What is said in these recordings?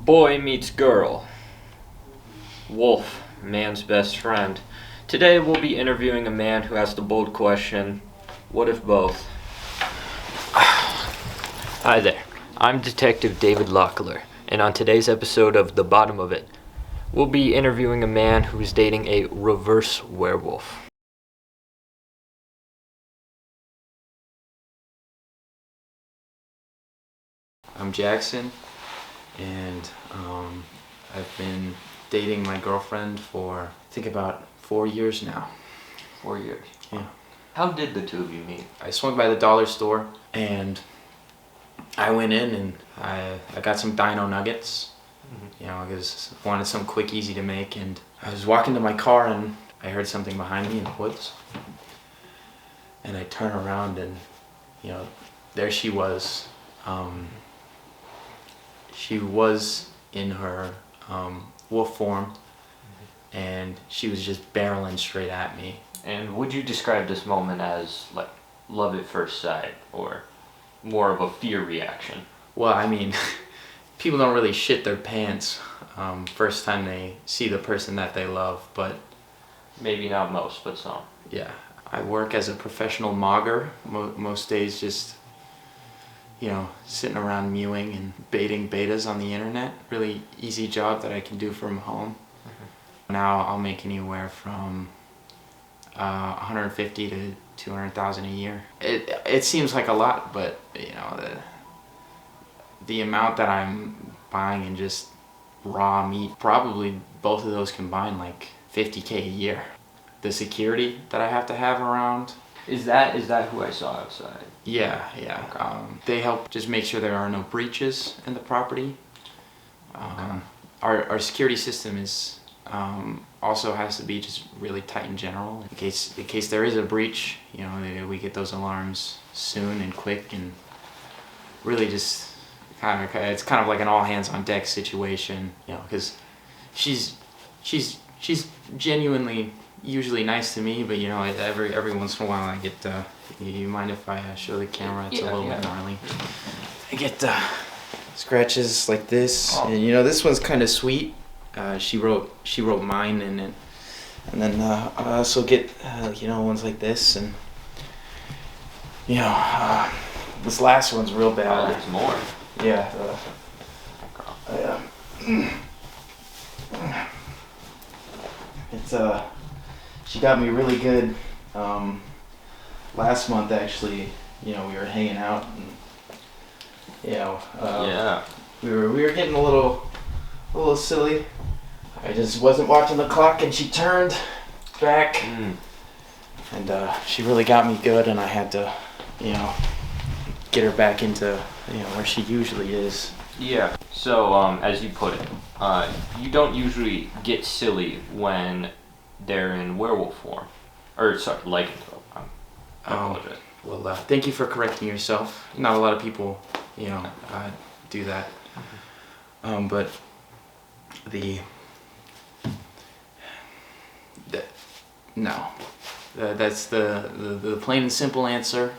Boy meets girl. Wolf, man's best friend. Today we'll be interviewing a man who asked the bold question, what if both? Hi there, I'm Detective David Lockler, and on today's episode of The Bottom of It, we'll be interviewing a man who's dating a reverse werewolf. I'm Jackson, and I've been dating my girlfriend for, I think, about 4 years now. 4 years. Yeah. How did the two of you meet? I swung by the dollar store, and I went in and I got some dino nuggets, because I wanted some quick, easy to make, and I was walking to my car and I heard something behind me in the woods, and I turned around and, there she was. She was in her wolf form, and she was just barreling straight at me. And would you describe this moment as like love at first sight or more of a fear reaction? Well, I mean, people don't really shit their pants first time they see the person that they love, but... Maybe not most, but some. Yeah. I work as a professional mogger, most days just... sitting around mewing and baiting betas on the internet. Really easy job that I can do from home. Mm-hmm. Now I'll make anywhere from 150 to 200,000 a year. It seems like a lot, but the amount that I'm buying in just raw meat, probably both of those combined, like 50K a year. The security that I have to have around. Is that who I saw outside? Yeah. Okay. They help just make sure there are no breaches in the property. Okay. Our security system is also has to be just really tight in general. In case there is a breach, we get those alarms soon and quick, and really just it's kind of like an all hands on deck situation. Because she's genuinely usually nice to me, but every once in a while I get you mind if I show the camera? It's a little bit gnarly. I get scratches like this, and this one's kind of sweet. She wrote mine in it, and then I also get ones like this, and this last one's real bad. Oh, there's more. Yeah. It's she got me really good. Last month, actually, we were hanging out, and we were getting a little silly. I just wasn't watching the clock, and she turned back, and she really got me good, and I had to, get her back into where she usually is. Yeah. So as you put it, you don't usually get silly when they're in werewolf form, or sorry, lycanthrope. I apologize. Well, thank you for correcting yourself. Not a lot of people, do that. But that's the plain and simple answer.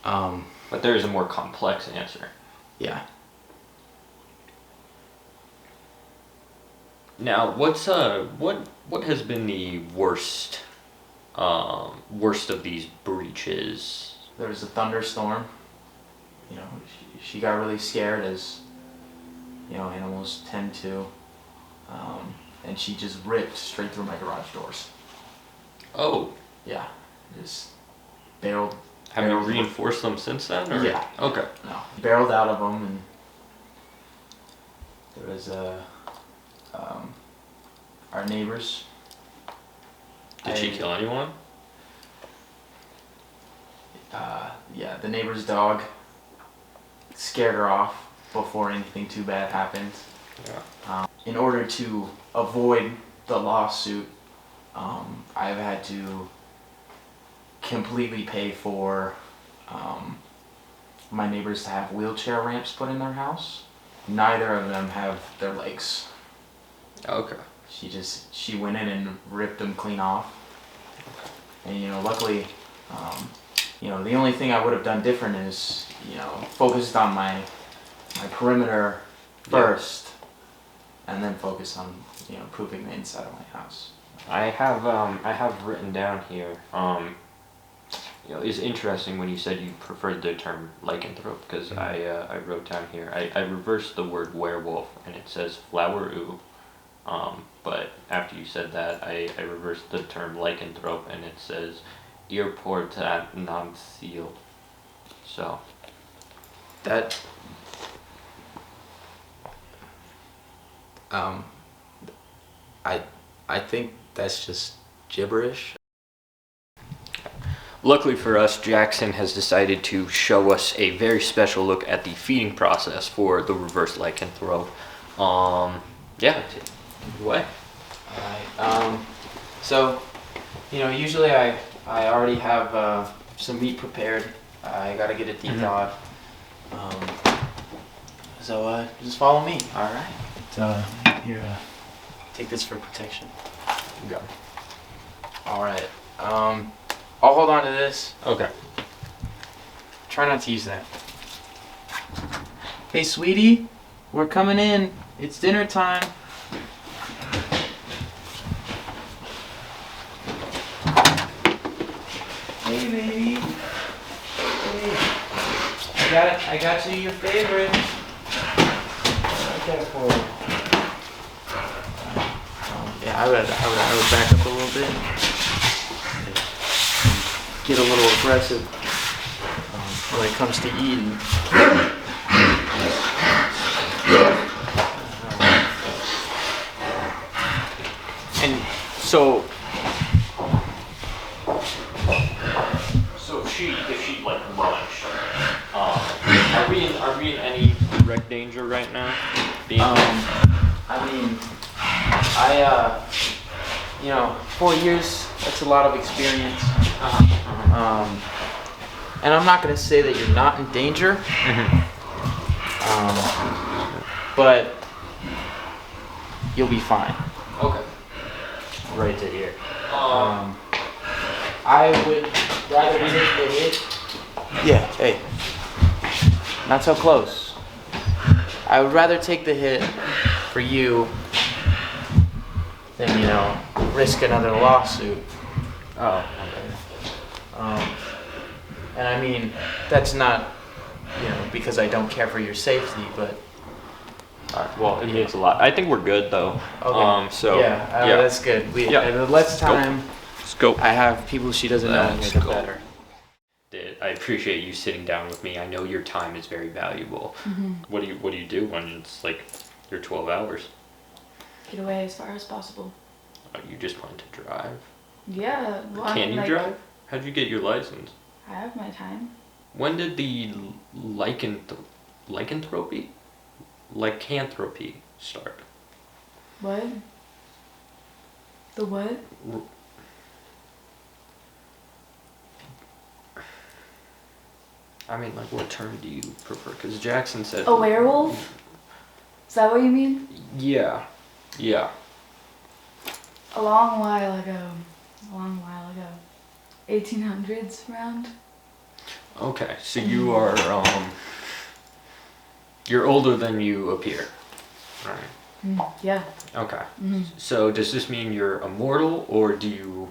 But there is a more complex answer. Yeah. Now, what has been the worst of these breaches? There was a thunderstorm. She got really scared, as animals tend to, and she just ripped straight through my garage doors. Oh. Yeah, just barreled. Have you reinforced them since then? Or? Yeah. Okay. No, barreled out of them, and there was our neighbors. Did she kill anyone? Yeah, the neighbor's dog scared her off before anything too bad happened. Yeah. In order to avoid the lawsuit, I've had to completely pay for my neighbors to have wheelchair ramps put in their house. Neither of them have their legs. Okay. She went in and ripped them clean off. And luckily, the only thing I would have done different is, focused on my perimeter first, and then focus on improving the inside of my house. I have written down here. It's interesting when you said you preferred the term lycanthrope because I wrote down here. I reversed the word werewolf and it says flower ooh. But after you said that, I reversed the term lycanthrope and it says earport at non sealed. So That I think that's just gibberish. luckily for us, Jackson has decided to show us a very special look at the feeding process for the reverse lycanthrope. Yeah, take it away. Alright, so, usually I already have some meat prepared. I gotta get it de-thawed. So just follow me. Alright. Here, Take this for protection. You got it. Alright. I'll hold on to this. Okay. Try not to use that. Hey, sweetie, we're coming in. It's dinner time. Hey, baby. Hey. I got you your favorite. I'll get it for you. Yeah, I would back up a little bit. Get a little aggressive when it comes to eating. And So if she like munched, are we in any direct danger right now? I mean, 4 years, that's a lot of experience. And I'm not gonna say that you're not in danger. But you'll be fine. Okay. Right to here. I would rather take the hit. Yeah, hey. Not so close. I would rather take the hit for you than, risk another lawsuit. Oh, okay. And I mean, that's not, because I don't care for your safety, but. Alright, well, it means a lot. I think we're good though. Okay. Yeah, that's good. The less time Let's go. I have people she doesn't know, Let's the go. better. I appreciate you sitting down with me. I know your time is very valuable. Mm-hmm. What do you do when it's like your 12 hours? Get away as far as possible. Oh, you just want to drive? Yeah. Well, Can you drive? How'd you get your license? I have my time. When did the lycanthropy start? What? The what? I mean, like, what term do you prefer? Because Jackson said... A werewolf? Is that what you mean? Yeah. Yeah. A long while ago. 1800s around. Okay, so you are, you're older than you appear. Alright. Yeah. Okay. Mm-hmm. So does this mean you're immortal, or do you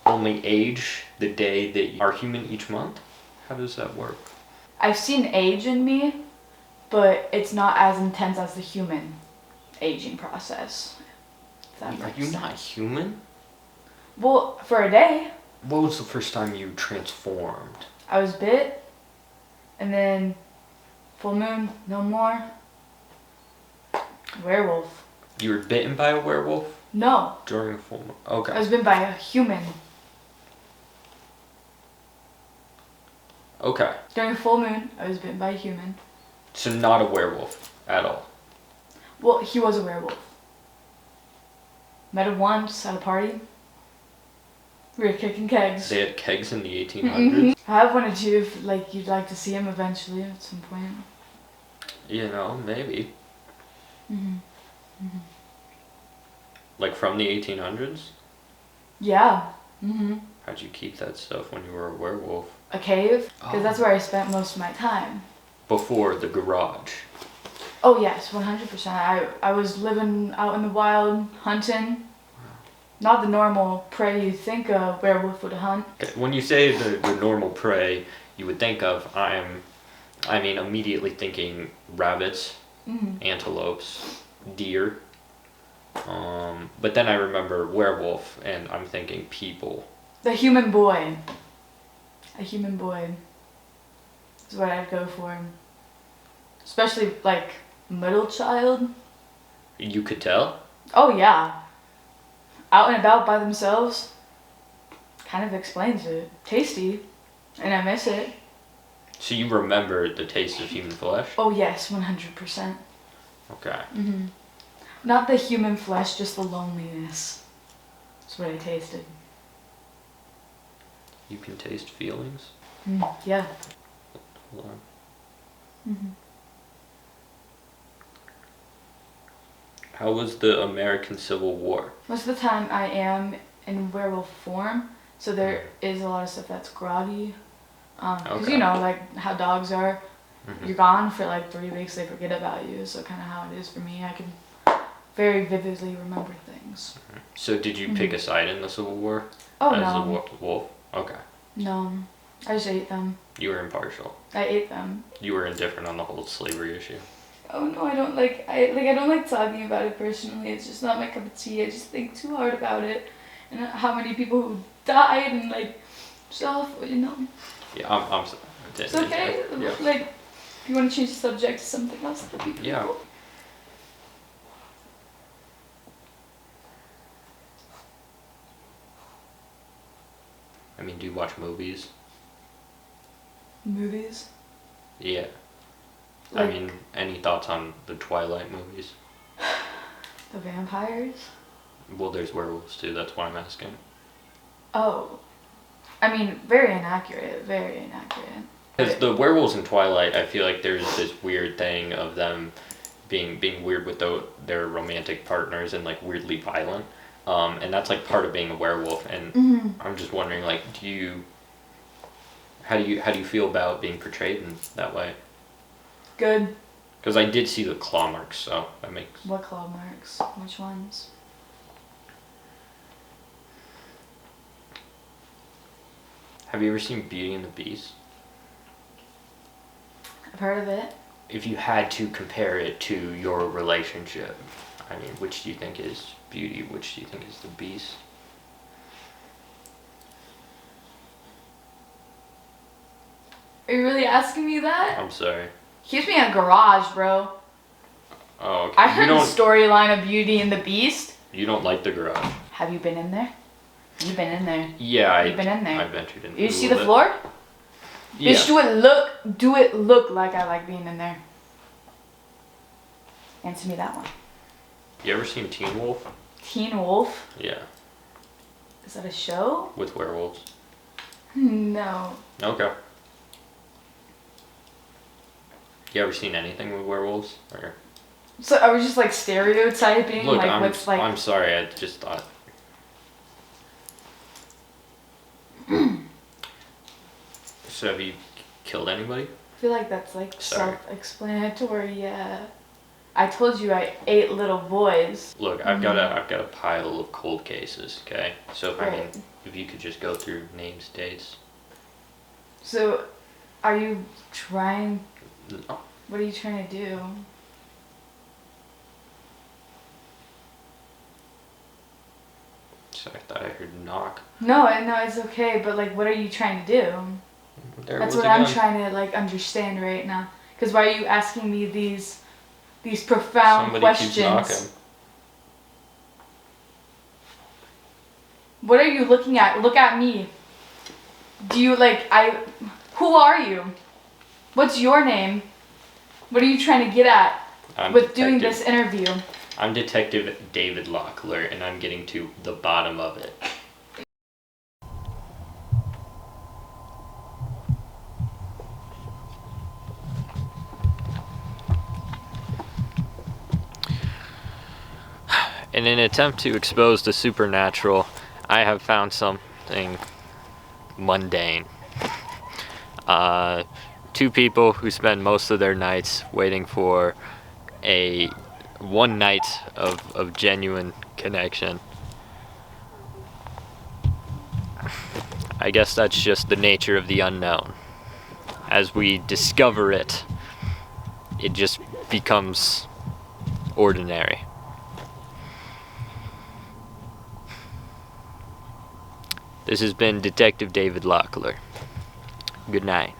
only age the day that you are human each month? How does that work? I've seen age in me, but it's not as intense as the human aging process. If that Are makes you sense. not human? Well, for a day, What was the first time you transformed? I was bit, and then full moon, no more. Werewolf. You were bitten by a werewolf No, during a full moon? I Okay. was bitten by a human. Okay. During a full moon, I was bitten by a human. So not a werewolf at all. Well, he was a werewolf. Met him once at a party. We were kicking kegs. They had kegs in the 1800s? Mm-hmm. I have one or two if you'd like to see him eventually at some point. You know, maybe. Mm-hmm. Mm-hmm. Like from the 1800s? Yeah. Mm-hmm. How'd you keep that stuff when you were a werewolf? A cave, because Oh. that's where I spent most of my time. Before the garage. Oh yes, 100%. I was living out in the wild, hunting. Not the normal prey you think a werewolf would hunt. When you say the normal prey you would think of, immediately thinking rabbits, antelopes, deer. But then I remember werewolf, and I'm thinking people. The human boy. A human boy is what I'd go for. Especially like middle child. You could tell? Oh yeah. Out and about by themselves. Kind of explains it. Tasty. And I miss it. So you remember the taste of human flesh? Oh yes, 100%. Okay. Not the human flesh, just the loneliness. That's what I tasted. You can taste feelings? Yeah. Hold on. How was the American Civil War? Most of the time I am in werewolf form, so there is a lot of stuff that's groggy. Because Okay. you know, like how dogs are, you're gone for like 3 weeks, they forget about you. So kind of how it is for me, I can very vividly remember things. So did you pick a side in the Civil War? Oh As no, a wolf? Okay. no, I just ate them. You were impartial. I ate them. You were indifferent on the whole slavery issue. Oh no, I don't like. I don't like talking about it personally. It's just not my cup of tea. I just think too hard about it, and how many people who died and like stuff. You know. Yeah, I'm It's okay. Yeah. Like, if you want to change the subject to something else, that'd be cool. Yeah. I mean, do you watch movies? Movies. Yeah. I Like- mean, any thoughts on the Twilight movies? The vampires. Well, there's werewolves too, that's why I'm asking. Oh. I mean, very inaccurate. Very inaccurate. Because the werewolves in Twilight, I feel like there's this weird thing of them being weird with their romantic partners and like weirdly violent. And that's like part of being a werewolf. And I'm just wondering, like, how do you feel about being portrayed in that way? Good. Because I did see the claw marks, so that makes. What claw marks? Which ones? Have you ever seen Beauty and the Beast? I've heard of it. If you had to compare it to your relationship, I mean, which do you think is Beauty? Which do you think is the Beast? Are you really asking me that? I'm sorry. Keeps me in a garage, bro. Oh, okay. I heard the storyline of Beauty and the Beast. You don't like the garage? Have you been in there? You've been in there. Yeah, You've been in there. I ventured in. You see the floor? Yeah. Bitch, do it look like I like being in there. Answer me that one. You ever seen Teen Wolf? Teen Wolf? Yeah, Is that a show? with werewolves. No. Okay. You ever seen anything with werewolves? Or... So are we just like stereotyping? Look, like I'm what's like I'm sorry. I just thought. So have you killed anybody? I feel like that's like Sorry. self-explanatory, yeah. I told you I ate little boys. Look, I've got a pile of cold cases. Okay, so if I mean, Right. if you could just go through names, dates. So are you trying No. what are you trying to do? So I thought I heard knock. No, it's okay, but like what are you trying to do? There That's was what a I'm gun. trying to like understand right now. Cuz why are you asking me these profound Somebody questions? keeps knocking. What are you looking at? Look at me. Do you who are you? What's your name? What are you trying to get at I'm with doing Detective- this interview? I'm Detective David Lockler, and I'm getting to the bottom of it. In an attempt to expose the supernatural, I have found something mundane. Two people who spend most of their nights waiting for a one night of genuine connection. I guess that's just the nature of the unknown. As we discover it, it just becomes ordinary. This has been Detective David Lockler. Good night.